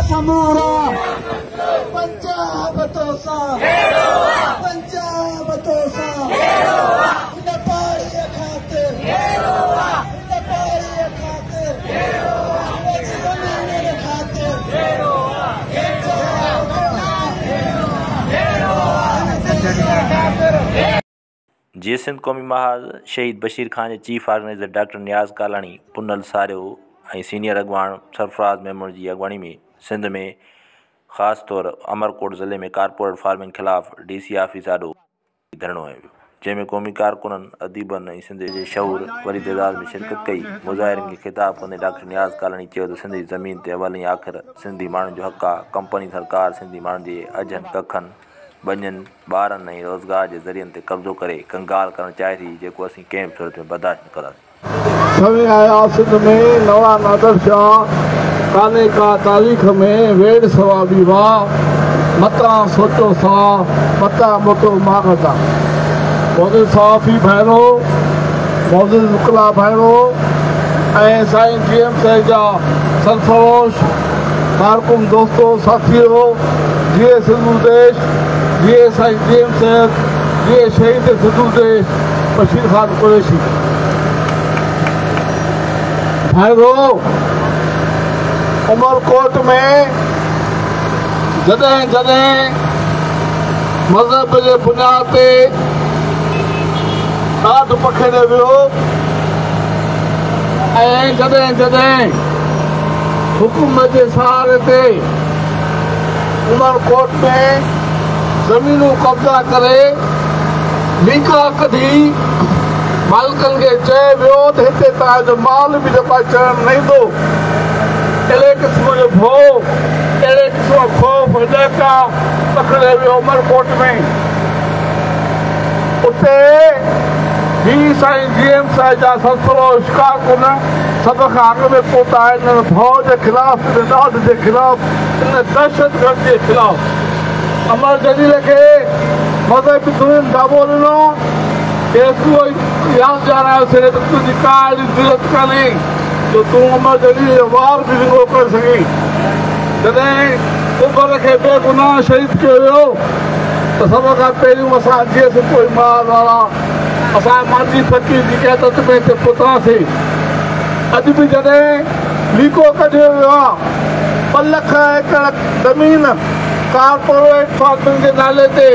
समूरा पंजाब तोसा पंजाब तोसा इन पाड़ीअ खातिर इन पाड़ीअ खातिर ज़मीन खातिर जी सिंध कौमी महाज शहीद बशीर खान के चीफ ऑर्गेनाइज़र डॉक्टर नियाज़ कालानी पुनल सारियो ऐं सीनियर अगवान सरफराज मेमण की अगवानी में सिंध में ख़ास तौर अमरकोट ज़िले में कारपोरेट फार्मिंग खिलाफ़ DC ऑफिस आॾो धरणो आयो जंहिंमें क़ौमी कारकुननि अदीबनि ऐं सिंध जे शहूर वरी तइदाद में शिरकत कई। मुज़ाहिरनि खे ख़िताब कंदे डॉक्टर नियाज़ कालानी चयो त सिंध जी ज़मीन ते अवल ऐं आख़िर सिंधी माण्हुनि जो हक़ आहे। कंपनी सरकार सिंधी माण्हुनि जे अजनि कखनि बञनि ॿारनि ऐं रोज़गार जे ज़रियनि ते कब्ज़ो करे कंगाल करणु चाहे थी, जेको असीं कंहिं बि सूरत में बर्दाश्त न कंदासीं। सभी आया सिंध में नवा नादर शाह काने का तारीख़ में वेड़ सवाबी वाह मता सोचो सा मता मोटो मागता मौजूद सहाफ़ी भाइरो मौजूद मुकला भाइरो ऐं साईं GM साहिब जा सरफरोश कारकुन दोस्तो साथियो जीअं सिंधु देश जीअं साईं GM साहिब जीअं शहीद सिंधु देश बशीर खान कुरैशी भाइरो उमरकोट में जॾहिं जॾहिं मज़हब जे बुनियाद ते ॾाढ पखेड़े वियो ऐं जॾहिं जॾहिं हुकूमत जे सहारे ते उमरकोट में ज़मीनूं कब्ज़ा करे लीका कढी मालिकनि खे चए वियो त हिते तव्हांजो माल बि जेको अचणु न ईंदो, अहिड़े क़िस्म जो भउ अहिड़े क़िस्म जो ख़ौफ़ ॾका पकिड़े वियो उमरकोट में। उते ही साईं GM साहिब जा सरफरोश कारकुन सभ खां अॻ में पहुता आहिनि इन भउ जे ख़िलाफ़, इन ॾाढ जे ख़िलाफ़, इन दहशतगर्द जे ख़िलाफ़। अमर जलील खे मज़हबी धुन दाबो ॾिनो उहो यादि ॾियारायोसीं त तुंहिंजी का अहिड़ी ज़रूरत कान्हे जो तूं अमर जलील जो वार बि विंगो करे सघीं। जॾहिं उमर खे बेगुनाह शहीद कयो वियो त सभ खां पहिरियों असां जीअं सिंधु इमाद वारा असां मांझी फ़क़ीर जी क़यादत में हिते पहुतासीं। अॼु बि जॾहिं लीको कढियो वियो आहे 2 लख एकड़ ज़मीन कारपोरेट फार्मिंग जे नाले ते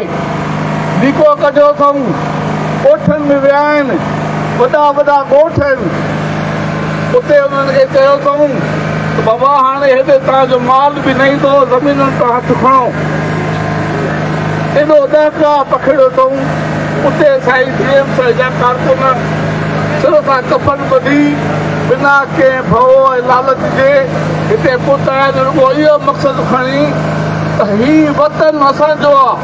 लीको कढियो अथऊं। ॻोठनि में विया आहिनि, वॾा वॾा ॻोठ आहिनि, उते उन्हनि खे चयो अथऊं त बाबा हाणे हेॾे तव्हांजो माल बि न ईंदो, ज़मीनुनि तां हथु खणो। एॾो ॾका पखिड़ियो अथऊं। उते साईं GM साहिब जा कारकुन सिर सां कफन ॿधी बिना कंहिं भउ ऐं लालच जे हिते पहुता आहिनि। रुॻो इहो मक़सदु खणी त हीउ वतन असांजो आहे,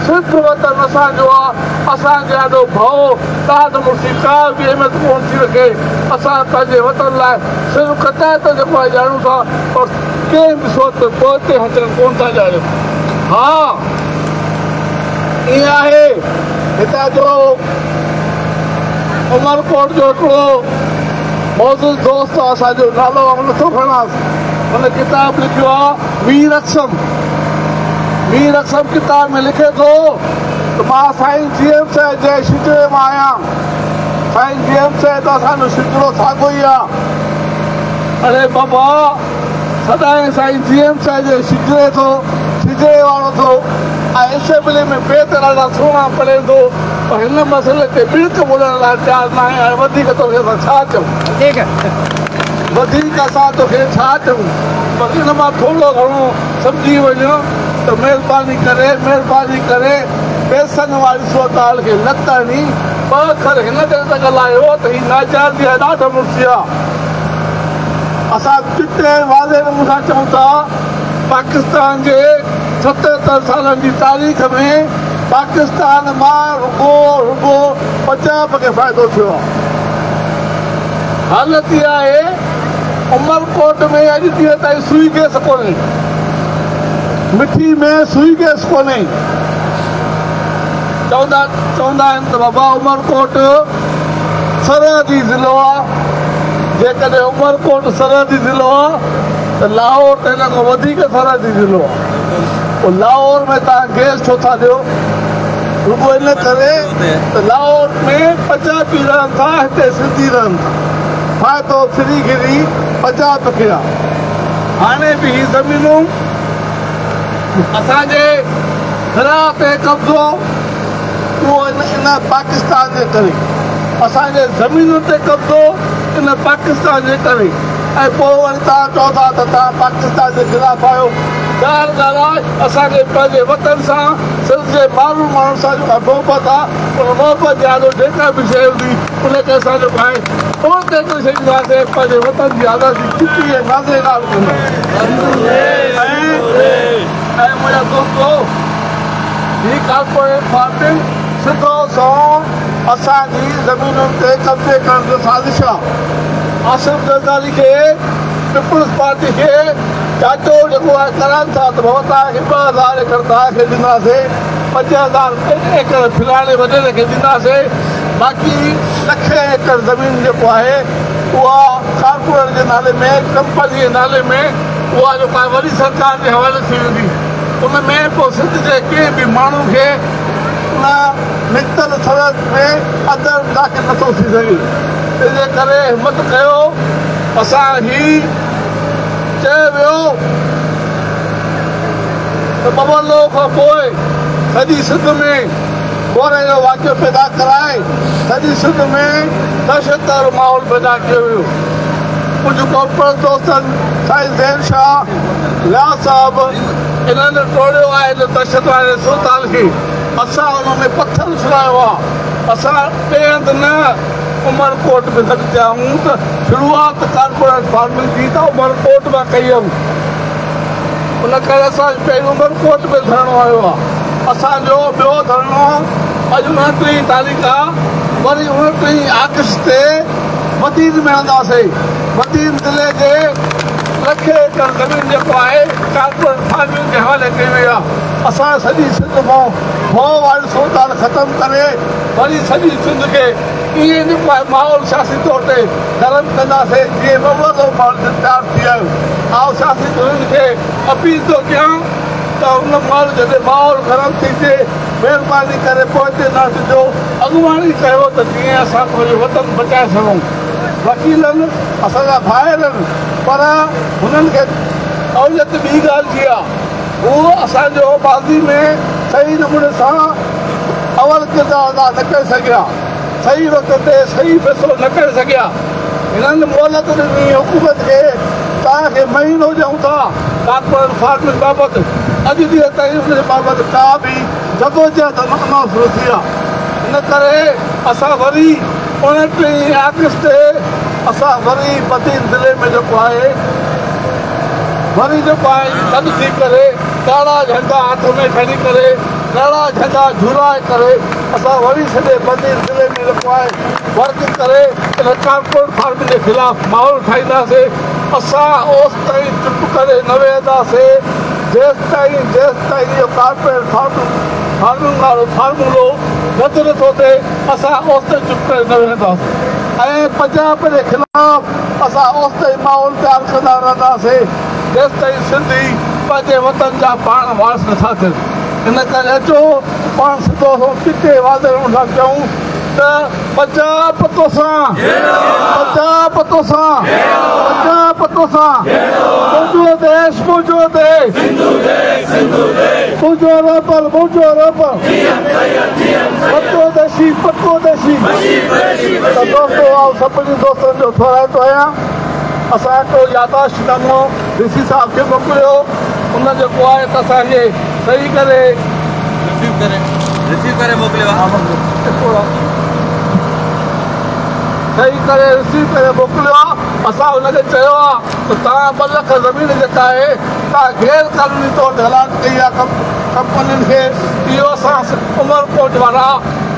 सिंध वतन असांजो आहे, असांखे ॾाढो भउ ॾाढ मुर्सी का बि अहमियत कोन थी रखे। असां पंहिंजे वतन लाइ सिर्फ़ु क़तायत जेको आहे ॼाणूं था और कंहिं बि सूरत में पोइ हचण कोन था ॼाणियूं। हा ईअं आहे। हितां जो उमरकोट जो हिकिड़ो मौजूद दोस्त आहे, असांजो नालो नथो खणांसि, हुन किताब लिखियो आहे मीर अक्सम किताब में लिखे थो त मां साईं GM साहिब जे शिजरे मां आहियां। साईं GM साहिब त असांजो शिजरो साॻियो ई आहे। अरे बाबा सदाईं साईं GM साहिब जे शिजरे वारो थो ऐं असेंबली में ॿिए तरह जा सुहिणा पढ़े थो, पर हिन मसइले ते ॿिणक ॿोलण लाइ तयारु न आहे। ऐं वधीक तोखे असां छा चऊं, वधीक असां तोखे छा चऊं, पर इन मां थोरो घणो सम्झी वञो त महिरबानी करे पैसनि वारी सूरत खे न करणी। ॿ अखर हिन करे त ॻाल्हायो त हीअ नाजाइज़ी आहे, ॾाढो मुर्सी आहे। असां चिटे वाज़े नमूने सां चऊं था पाकिस्तान जे 77 सालनि जी तारीख़ में पाकिस्तान मां रुगो पंजाब खे फ़ाइदो थियो आहे। हालत इहा आहे उमरकोट में अॼु ॾींहं ताईं सुई गैस कोन्हे, मिठी में सुई गैस कोन्हे। चवंदा आहिनि त बाबा उमरकोट सरहदी ज़िलो आहे। जेकॾहिं उमरकोट सरहदी ज़िलो आहे त लाहौर त हिन खां वधीक सरहदी ज़िलो आहे। लाहौर में तव्हां गैस छो था ॾियो? रुगो इन करे त लाहौर में पंजाबी रहनि था, हिते सिंधी रहनि था। फ़ाइदो फ्रीगिरी पंजाब खे आहे। हाणे बि ही ज़मीनूं असांजे दरिया ते कब्ज़ो उहो इन पाकिस्तान जे करे, असांजे ज़मीनुनि ते कब्ज़ो इन पाकिस्तान जे करे। ऐं पोइ वरी तव्हां चओ था त तव्हां पाकिस्तान जे ख़िलाफ़ आहियो। ॻाल्हि आहे असांखे पंहिंजे वतन सां सिंध जे माण्हुनि सां जेका मोहबत आहे, उन मोहबत जे आॾो जेका बि शइ हूंदी उनखे असां जेको आहे उहो ते छॾींदासीं। पंहिंजे वतन जी आज़ादी चिटी ऐं नाज़े ॻाल्हि कंदासीं। ऐं मुंहिंजा दोस्तो, ही कॉर्पोरेट फार्मिंग सिधो सौ असांजी ज़मीनुनि ते कब्ज़े करण जो साज़िश आहे। आसिफ ज़रदारी खे, पीपुल्स पार्टी खे चाचो जेको आहे करनि था त भई तव्हांखे 2000 एकड़ तव्हांखे ॾींदासीं, 5000 एकड़ फिलहाल वॾे खे ॾींदासीं। बाक़ी लखे एकड़ ज़मीन जेको आहे उहा कॉर्पोरेट जे नाले में, कंपनी जे नाले में उहा जेको आहे वरी सरकार जे हवाले थी वेंदी। उन में पोइ सिंध जे कंहिं बि माण्हू खे उन निकितल सरहद में अंदरि दाख़िल नथो थी सघे। तंहिंजे करे हिमत कयो। असां ही चयो वियो त बबलो खां पोइ सॼी सिंध में कोरे जो वाक़ियो पैदा कराए सॼी सिंध में दहशत वारो माहौल पैदा कयो वियो। कुझु कॉर्पोरेट दोस्तनि साईं ज़ैन शाह लिया साहिब इन्हनि टोड़ियो आहे इन दहशत वारे सुल्तान खे। असां हुन में पथर उछलायो आहे। असां ॿिए हंधि न उमरकोट में गॾिजा आहियूं त शुरूआत कॉर्पोरेट फार्मिंग जी त उमरकोट मां कई हुई। उन करे असां पहिरियों उमरकोट में धरणो आयो आहे। असांजो ॿियो धरणो अॼु 29 तारीख़ आहे। वरी 29 अगस्त ते मदीन में हलंदासीं। मदीन ज़िले जे लखे एकड़ ज़मीन जेको आहे कॉर्पोरेट फार्मिंग जे हवाले कई वई आहे। असां सॼी सिंध मां भउ वारी सुल्तान ख़तमु करे वरी सॼी सिंध खे ईअं जेको आहे माहौल सियासी तौर ते गरम कंदासीं जीअं बबलो माहौल तयारु थी वियो। ऐं सियासी हुननि खे अपील थो कयां त उन महिल जॾहिं माहौल गरम थी थिए महिरबानी करे पोइ न अचिजो। अॻुवाणी कयो त जीअं असां पंहिंजो वतन बचाए सघूं। वकीलनि असांजा भाइर आहिनि, पर हुननि खे अवलियत ॿी ॻाल्हि थी आहे। उहो असांजो बाज़ी में सही नमूने सां अवल किरदारु अदा न करे सघिया, सही वक़्त ते सही फ़ैसिलो न करे सघिया। हिननि मोहलत ॾिनी हुकूमत खे। तव्हांखे महीनो ॾियूं था कॉर्पोरेट फार्मिंग बाबति, अॼु ॾींहं ताईं उन बाबति का बि जदोजहद न शुरू थी आहे। इन करे असां वरी 29 अगस्त ते असां वरी मदीन ज़िले में जेको आहे वरी जेको आहे गॾु थी करे ॻाढ़ा झंडा हथ में खणी करे ॻाढ़ा झंडा झुलाए करे असां वरी सॼे मदीन ज़िले में जेको आहे वर्क करे इन कॉर्पोरेट फार्मिंग जे ख़िलाफ़ माहौल ठाहींदासीं। असां ओस ताईं चुप करे न वेहंदासीं जेसिताईं इहो कॉर्पोरेट फार्मिंग वारो फार्मूलो रद्द नथो थिए। असां ओस ताईं चुप करे न वेहंदासीं ऐं पंजाब जे ख़िलाफ़ असां ओस ताईं माहौल तयारु कंदा रहंदासीं जेसिताईं सिंधी पंहिंजे वतन जा पाण वारस नथा थियनि। इन करे अचो पाण सिधो चिटे वादे था चऊं त पंजाब तोसां, पंजाब तोसां, पंजाब तोसां। मुंहिंजो देश, मुंहिंजो देश, मुंहिंजो रबल, मुंहिंजो रबल, पको देशी, पको देशी। त दोस्तो सभिनी दोस्तनि जो थोराईंदो आहियां। असां हिकिड़ो यादाश्तनामो डी.सी. साहिब खे मोकिलियो। उन जेको आहे त असांखे सही करे रिसीव करे मोकिलियो। सही करे रिसीव करे मोकिलियो आहे। असां हुनखे चयो आहे त तव्हां 2 लख ज़मीन जेका आहे तव्हां गैर क़ानूनी तौर ते हलाल कई आहे कंपनियुनि खे। इहो असां उमरकोट वारा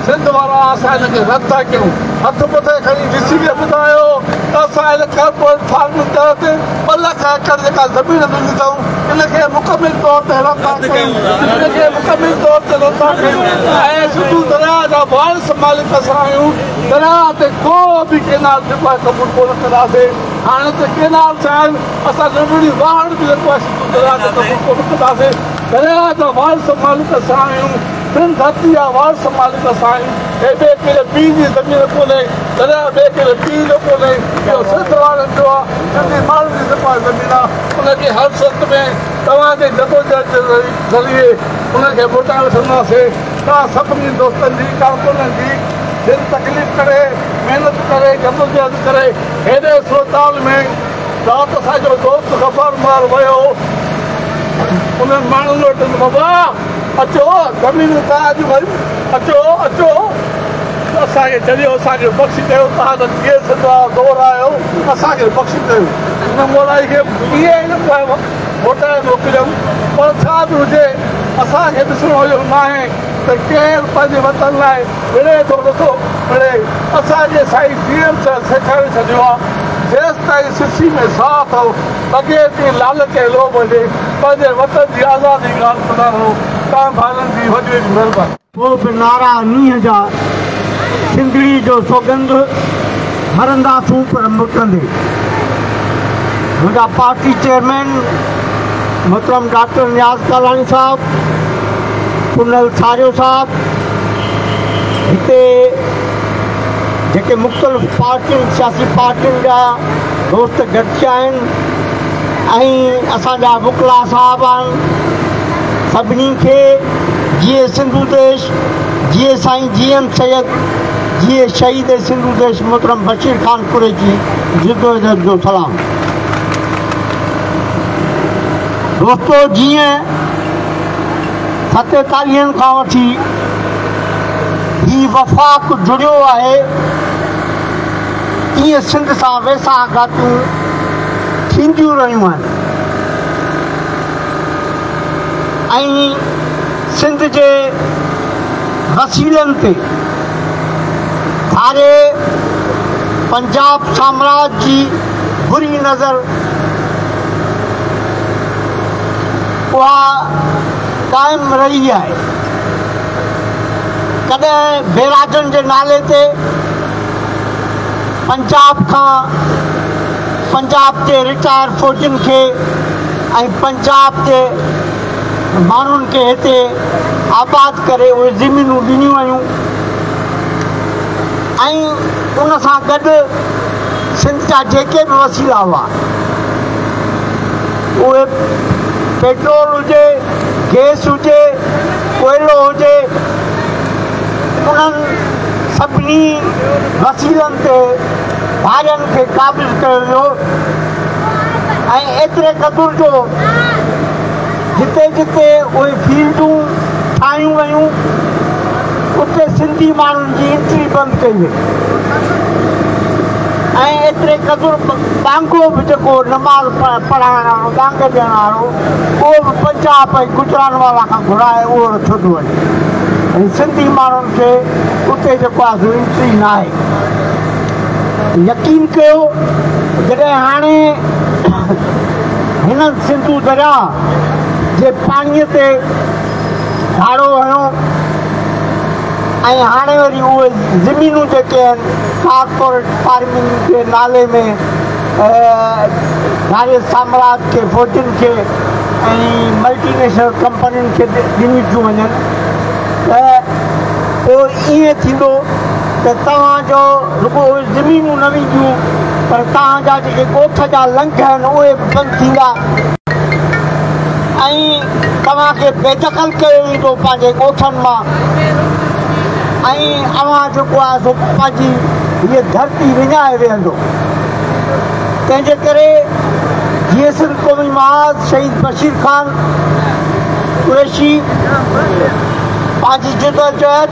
सिंध वारा असां हिनखे रद्द था कयूं। हथ मथे खणी डी.सी. खे ॿुधायो त असां हिन कॉर्पोरेट फार्मिंग तहत 2 लख एकड़ जेका ज़मीन ॾिनी अथऊं इनखे मुकमिल तौर ते रद्द था कयूं। इनखे मुकमिल तौर ते रद्द था कयूं ऐं सिधू दरिया जा वारिस मालिक असां आहियूं। दरिया ते को बि केनाल जेको आहे क़बूल कोन कंदासीं। हाणे त केनाल सां असां नंढड़ी वाहण बि जेको आहे सिंधू दरिया ते रुकंदासीं दरिया जा वार संभालित सां आहियूं टिनि धरती जा वार संभालित सां आहियूं हे ॿिए कहिड़े पीउ जी ज़मीन कोन्हे दरिया ॿिए कहिड़े पीउ जो कोन्हे इहो सिंध वारनि जो आहे सिंधी माण्हुनि जी जेको आहे ज़मीन आहे उनखे हर सत में तव्हांजे जदोजहद जे ज़रिए उनखे मोटाए वठंदासीं तव्हां सभिनी दोस्तनि जी कारकुननि जी दिलि तकलीफ़ करे महिनत करे जदोजहद करे हेॾे अस्पताल में राति असांजो दोस्त गफ़ार मार वियो उन्हनि माण्हुनि वटि बाबा अचो ज़मीन तव्हांजी वरी अचो अचो असांखे चयो असांखे बख़्शी कयो तव्हां त कीअं सिंध दौर आहियो असांखे बख़्शी कयो हिन मोलाई खे कीअं मोटाए मोकिलियमि पर छा बि हुजे असांखे ॾिसणो इहो न आहे त केरु पंहिंजे वतन लाइ विढ़े थो नथो विढ़े असांजे साईं जीअं सेखारे छॾियो आहे जेसि ताईं सिसी में साह अथव अॻे थी लालच ऐं लोभ हुजे पंहिंजे वतन जी आज़ादी ॻाल्हि कंदा रहो तव्हां भाउरनि जी वॾी वॾी महिरबानी पोइ बि नारा नींहं जा सिंधड़ी जो सौगंध हरंदासूं पर मुटंदे मुंहिंजा पार्टी चेयरमैन मोहतरम डॉक्टर नियाज़ कालाणी साहब पुनल सारियो साहब हिते जेके मुख़्तलिफ़ पार्टियुनि सियासी पार्टियुनि जा दोस्त गॾिया आहिनि ऐं असांजा मुखला साहब आहिनि सभिनी खे जीअं सिंधु देश जीअं साईं GM सैयद जीअं शहीद सिंधु देश मोहतरम बशीर ख़ान कुरैशी जिदोजहद जो सलाम दोस्तो जीअं 47 खां वठी ही वफ़ाक़ जुड़ियो आहे ईअं सिंध सां वेसा ॻातियूं थींदियूं रहियूं आहिनि ऐं सिंध जे वसीलनि ते धारे पंजाब साम्राज्य जी बुरी नज़र उहा क़ाइमु रही आहे कॾहिं बेराजनि जे नाले ते पंजाब जे रिटायर फ़ौजियुनि खे ऐं पंजाब जे माण्हुनि खे हिते आबाद करे उहे ज़मीनूं ॾिनियूं वयूं ऐं उन सां गॾु सिंध जा जेके बि वसीला हुआ उहे पेट्रोल हुजे गैस हुजे कोयलो हुजे उन्हनि सभिनी वसीलनि ते भाइरनि खे क़ाबिज़ कयो वियो ऐं एतिरे क़दुर जो जिते जिते उहे फील्डूं ठाहियूं वयूं उते सिंधी माण्हुनि जी एंट्री बंदि कई वई ऐं एतिरे क़दुर बांगो बि जेको नमाज़ पढ़ाइण वारो बांग ॾियण वारो उहो बि पंजाब ऐं गुजरातवाला खां घुराए उहो रखियो थो वञे ऐं सिंधी माण्हुनि खे उते जेको आहे एंट्री न आहे यकीन कयो जॾहिं हाणे हिन सिंधू दरिया जे पाणीअ ते धाड़ो हयो ऐं हाणे वरी उहे ज़मीनूं जेके आहिनि कॉर्पोरेट फार्मिंग जे नाले में धारे साम्राज्य खे फ़ौजियुनि खे ऐं मल्टीनेशनल कंपनियुनि खे ॾिनियूं थियूं वञनि त पोइ ईअं थींदो त तव्हांजो रुॻो उहे ज़मीनूं न वेंदियूं पर तव्हांजा जेके ॻोठ जा लंघ आहिनि उहे बि बंदि थींदा ऐं तव्हांखे बेदख़ल कयो वेंदो पंहिंजे ॻोठनि मां ऐं अवां जेको आहे सो पंहिंजी हीअ धरती विञाए वेहंदो तंहिंजे करे जीअं सिंध क़ौमी महाज शहीद बशीर ख़ान कुरैशी पंहिंजी जदोजहद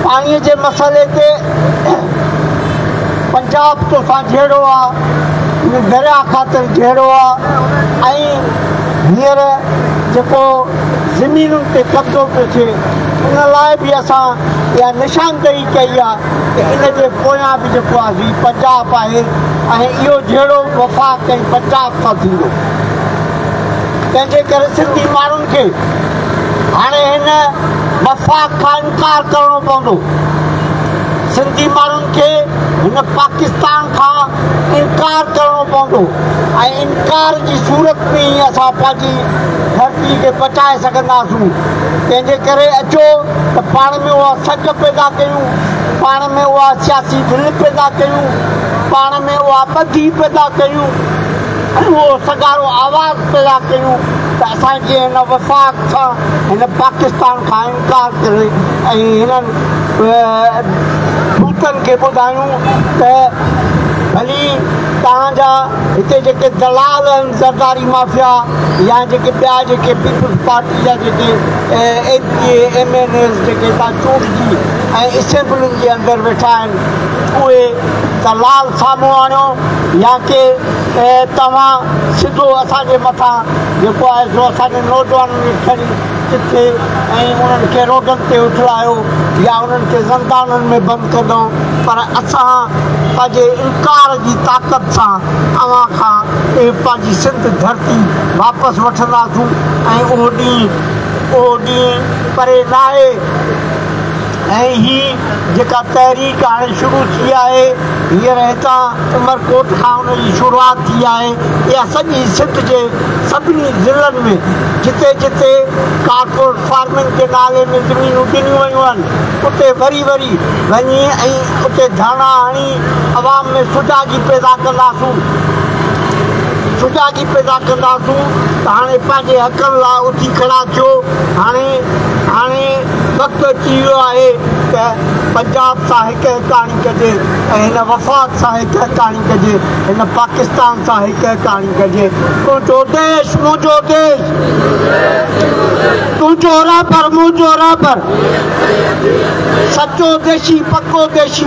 पाणीअ जे मसइले ते पंजाब तोसां जहिड़ो आहे दरिया ख़ातिर जहिड़ो आहे ऐं हींअर जेको ज़मीनुनि ते कब्ज़ो पियो थिए उन लाइ बि असां इहा निशानदेही कई आहे त इन जे पोयां बि जेको आहे पंजाब आहे ऐं इहो जहिड़ो वफ़ाक़ ऐं पंजाब सां थींदो तंहिंजे करे सिंधी माण्हुनि खे हाणे हिन वफ़ाक़ खां इनकार करणो पवंदो सिंधी माण्हुनि खे हिन पाकिस्तान खां इनकार करणो पवंदो ऐं इनकार जी सूरत में ई असां पंहिंजी धरती खे बचाए सघंदासीं। तंहिंजे करे अचो त पाण में उहा सच पैदा कयूं, पाण में उहा सियासी दिलि पैदा कयूं, पाण में उहा ॿधी पैदा कयूं ऐं उहो सॻारो आवाज़ पैदा कयूं त असांखे हिन वफ़ाक़ सां हिन पाकिस्तान खां इनकार करे ऐं हिननि दूतनि खे ॿुधायूं त भली तव्हांजा हिते जेके दलाल आहिनि ज़रदारी माफ़िया या जेके ॿिया जेके पीपल्स पार्टी जा जेके MNAs जेके तव्हां चूंडजी ऐं असेंबलियुनि जे अंदरि वेठा आहिनि उहे दलाल साम्हूं आणियो या के तव्हां सिधो असांजे मथां जेको आहे सो असांजे नौजवाननि खे खणी किथे ऐं उन्हनि खे रोडनि ते उछलायो या उन्हनि खे ज़ंदाननि में बंदि कंदो। पर असां पंहिंजे इनकार जी ताक़त सां अव्हां खां पंहिंजी सिंध धरती वापसि वठंदासीं ऐं उहो ॾींहुं परे न आहे। ऐं ही जेका तहरीक हाणे शुरू थी आहे हींअर हितां उमरकोट खां हुनजी शुरूआति थी आहे, इहा सॼी सिंध जे सभिनी ज़िलनि में जिते जिते कारपोरेट फार्मिंग जे नाले में ज़मीनूं ॾिनियूं वयूं आहिनि उते वरी वञी ऐं उते धरना हणी अवाम में सुजाॻी पैदा कंदासूं त हाणे पंहिंजे हक़नि लाइ उथी खड़ा थियो। हाणे वक़्तु अची वियो आहे त पंजाब सां हिकु कहाणी कजे ऐं हिन वफ़ाक़ सां हिकु कहाणी कजे, हिन पाकिस्तान सां हिकु कहाणी कजे। तुंहिंजो देश मुंहिंजो देश, तुंहिंजो रहबर मुंहिंजो रहबर, सचो देशी पक्को देशी।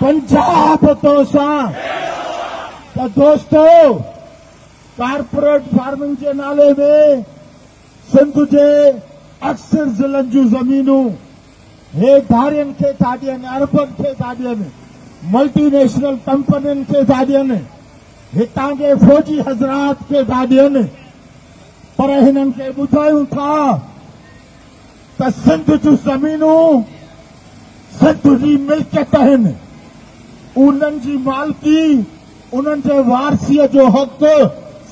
पंजाब तोसां त दोस्तों कारपोरेट फार्मिंग के नाले में सिंध जे अक्सर ज़िलनि जूं ज़मीनूं हे धारियनि खे था ॾियनि, अरबनि खे था ॾियनि, मल्टीनेशनल कंपनियुनि खे था ॾियनि, हितां जे फौजी हज़रात खे था ॾियनि। पर हिननि खे ॿुधायूं था त सिंध जूं ज़मीनूं सिंध जी मिल्कियत आहिनि, उन्हनि जी मालिकी उन्हनि जे वारसीअ जो हक़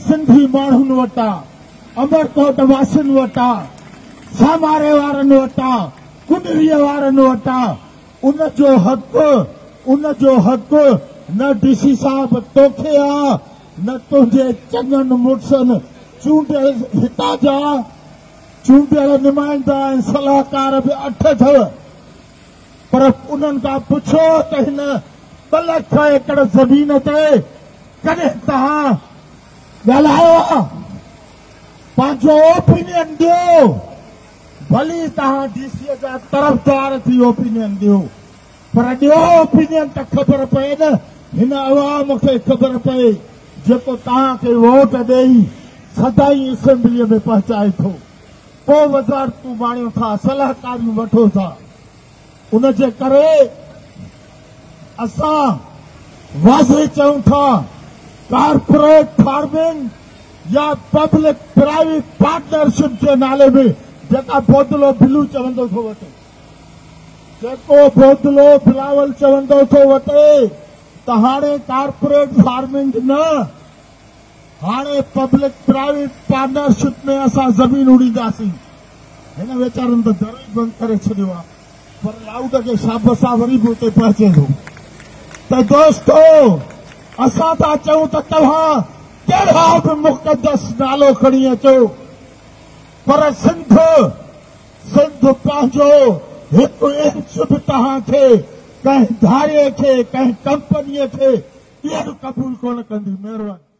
सिंधी माण्हुनि वटि आहे, अमरकोट वासियुनि वटि आहे, सामारे वारनि वटि आहे, कुंडरीअ वारनि वटि आहे। उनजो हक़ न DC साहिब तोखे आहे न तुंहिंजे चङनि मुड़ुसनि चूंडियल हितां जा चूंडियल नुमाइंदा ऐं सलाहकार बि 8 अथव। पर उन्हनि खां पुछो त हिन 2 लख एकड़ ज़मीन ते कॾहिं तव्हां ॻाल्हायो, पंहिंजो ओपिनियन ॾियो। भली तव्हां DC जा तरफ़दार थी ओपिनियन ॾियो, पर ॾियो ओपिनियन त ख़बर पए न, हिन अवाम खे ख़बर पए जेको तव्हांखे वोट ॾेई सदाई असेंबलीअ में पहुचाए थो। पोइ वज़ारतूं माणियो था, सलाहकारियूं वठो था। उनजे करे असां वाज़े चऊं था कारपोरेट फार्मिंग या पब्लिक प्राइवेट पार्टनरशिप जे नाले में जेका बोदलो बिलू चवंदो थो वठे, जेको बोदलो बिलावल चवंदो थो वठे, त हाणे कारपोरेट फार्मिंग न, हाणे पब्लिक प्राइवेट पार्टनरशिप में असां ज़मीन उड़ींदासीं। हिन वीचारनि त दर ई बंदि करे छॾियो आहे, पर लाउड खे शाबत सां वरी बि उते पहुचे थो। त दोस्तो असां था चऊं त तव्हां कहिड़ा बि मुक़दस नालो खणी अचो, पर सिंध पंहिंजो हिकु इंच बि तव्हांखे कंहिं धारे खे कंहिं कंपनीअ खे ॿीहर क़बूल कोन कंदी। महिरबानी।